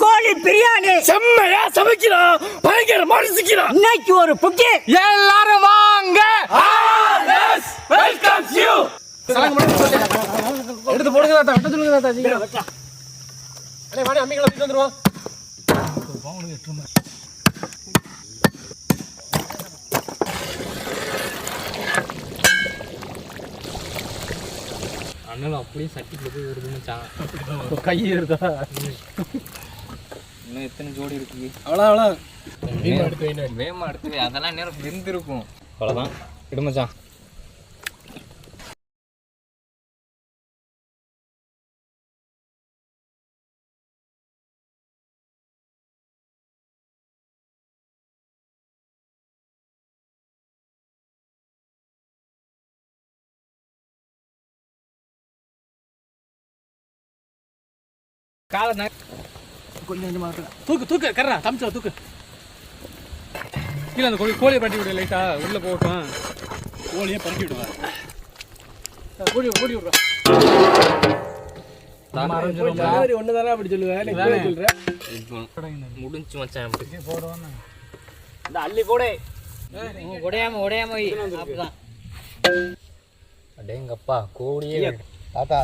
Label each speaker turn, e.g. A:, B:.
A: கோழி பிரியாணி
B: செம்மையா சமைக்கிறோம், பயங்கரமா ருசிக்கிறோம்.
A: இன்னைக்கு ஒரு புட்டி.
C: எல்லாரும் வாங்க.
B: Welcome you.
C: எடுத்து போடுங்க தாத்தா, வெட்ட சொல்லுங்க தாத்தா. சீக்கிரம் அடே வாடி, அம்மிகளை தூக்கிட்டு வந்துருவோம். அண்ணன் அப்படியே சட்டிக்குள்ள போய் வருது மச்சான். கை இருக்குதா? இன்னும் எத்தனை ஜோடி இருக்கு?
B: அவ்வளோ
C: வேமா எடுத்து அதெல்லாம் நேரம் வெந்திருக்கும். அவ்வளோதான், இடு மச்சான். காலை கொஞ்சம் கொஞ்சமாக தூக்கு தூக்கு கர்றா, தம்பிச்சா தூக்கு. கீழே அந்த கோழியை பரட்டி விடு, லைட்டா உள்ளே போகட்டும். கோழியை பரட்டி விடுவேன். கோழி விடுறா.
B: ஒன்று தானே அப்படி சொல்லுவேன், சொல்கிறேன்.
C: முடிஞ்சு மச்சான்.
B: போடுவான்
A: இந்த அள்ளி போடு. உடையாம அப்படிதான்.
C: அடேங்கப்பா, கோழியே தாத்தா